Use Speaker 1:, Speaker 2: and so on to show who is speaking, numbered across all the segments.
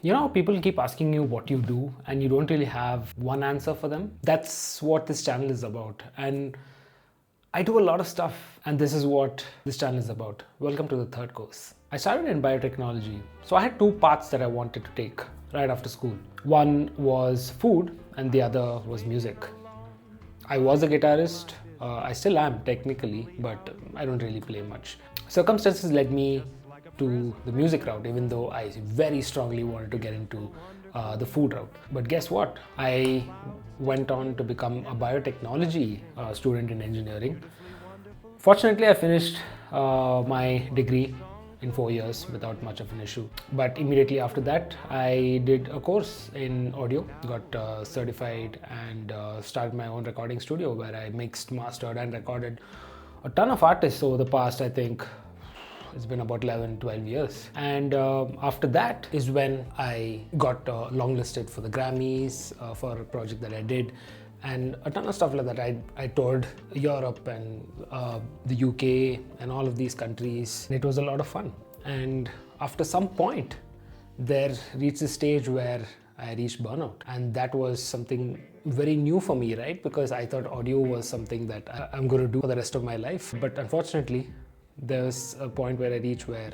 Speaker 1: You know, people keep asking you what you do and you don't really have one answer for them. That's what this channel is about. And I do a lot of stuff, and this is what this channel is about. Welcome to the third course. I started in biotechnology, so I had two paths that I wanted to take right after school. One was food, and the other was music. I was a guitarist. I still am technically, but I don't really play much. Circumstances led me to the music route, even though I very strongly wanted to get into the food route. But guess what? I went on to become a biotechnology student in engineering. Fortunately, I finished my degree in 4 years without much of an issue. But immediately after that, I did a course in audio, got certified, and started my own recording studio where I mixed, mastered, and recorded a ton of artists over the past, I think, it's been about 11, 12 years. And after that is when I got longlisted for the Grammys for a project that I did. And a ton of stuff like that. I toured Europe and the UK and all of these countries. It was a lot of fun. And after some point, there reached a stage where I reached burnout. And that was something very new for me, right? Because I thought audio was something that I'm going to do for the rest of my life. But unfortunately, there was a point where I reached where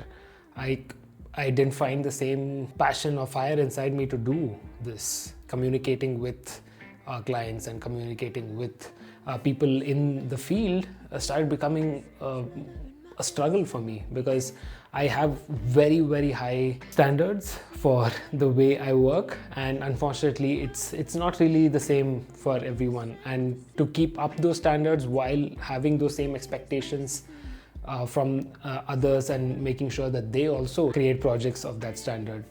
Speaker 1: I didn't find the same passion or fire inside me to do this. Communicating with clients and communicating with people in the field started becoming a struggle for me, because I have very, very high standards for the way I work, and unfortunately it's not really the same for everyone. And to keep up those standards while having those same expectations from others and making sure that they also create projects of that standard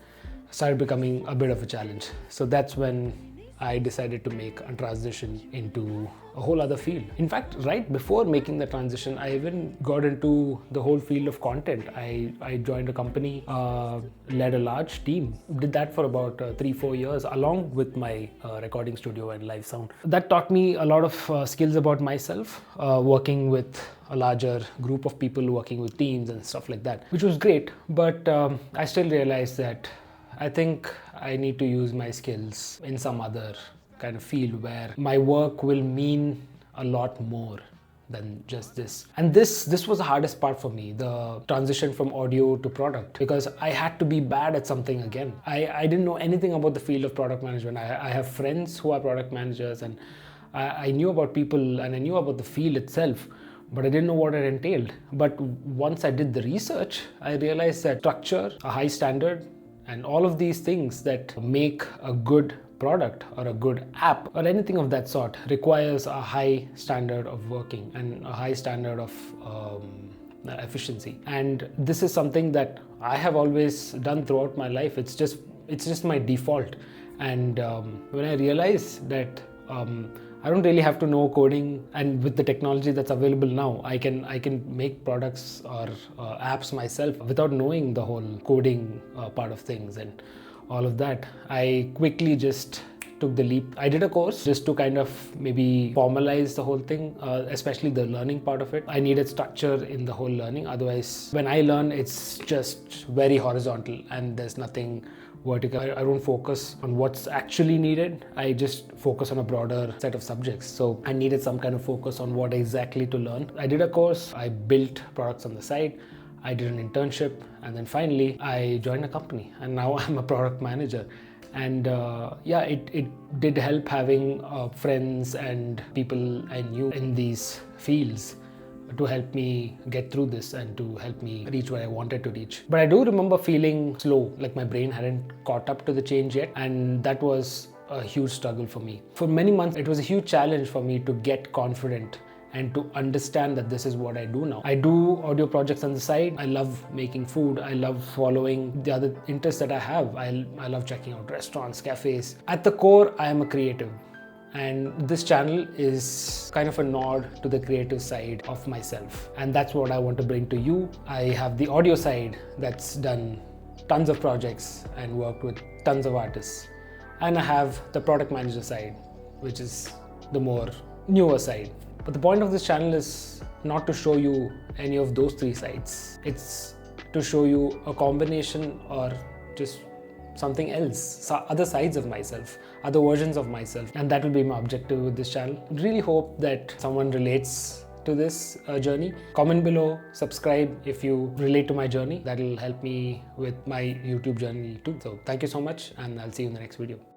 Speaker 1: started becoming a bit of a challenge. So that's when I decided to make a transition into a whole other field. In fact, right before making the transition, I even got into the whole field of content. I joined a company, led a large team, did that for about 3-4 years along with my recording studio and live sound. That taught me a lot of skills about myself, working with a larger group of people, working with teams and stuff like that, which was great. But I still realized that I think I need to use my skills in some other kind of field where my work will mean a lot more than just this. And this was the hardest part for me, the transition from audio to product, because I had to be bad at something again. I didn't know anything about the field of product management. I have friends who are product managers, and I knew about people and I knew about the field itself, but I didn't know what it entailed. But once I did the research, I realized that structure, a high standard, and all of these things that make a good product or a good app or anything of that sort requires a high standard of working and a high standard of efficiency. And this is something that I have always done throughout my life. It's just my default. And when I realized that I don't really have to know coding, and with the technology that's available now, I can make products or apps myself without knowing the whole coding part of things and all of that. I quickly just took the leap. I did a course just to kind of maybe formalize the whole thing, especially the learning part of it. I needed structure in the whole learning. Otherwise, when I learn, it's just very horizontal and there's nothing vertical. I don't focus on what's actually needed. I just focus on a broader set of subjects. So I needed some kind of focus on what exactly to learn. I did a course, I built products on the side, I did an internship, and then finally I joined a company, and now I'm a product manager. And it did help having friends and people I knew in these fields to help me get through this and to help me reach where I wanted to reach. But I do remember feeling slow, like my brain hadn't caught up to the change yet, and that was a huge struggle for me. For many months, it was a huge challenge for me to get confident and to understand that this is what I do now. I do audio projects on the side. I love making food. I love following the other interests that I have. I love checking out restaurants, cafes. At the core, I am a creative. And this channel is kind of a nod to the creative side of myself. And that's what I want to bring to you. I have the audio side that's done tons of projects and worked with tons of artists. And I have the product manager side, which is the more newer side. But the point of this channel is not to show you any of those three sides. It's to show you a combination or just something else, other sides of myself, other versions of myself, and that will be my objective with this channel. I really hope that someone relates to this journey. Comment below, subscribe if you relate to my journey. That will help me with my YouTube journey too. So thank you so much, and I'll see you in the next video.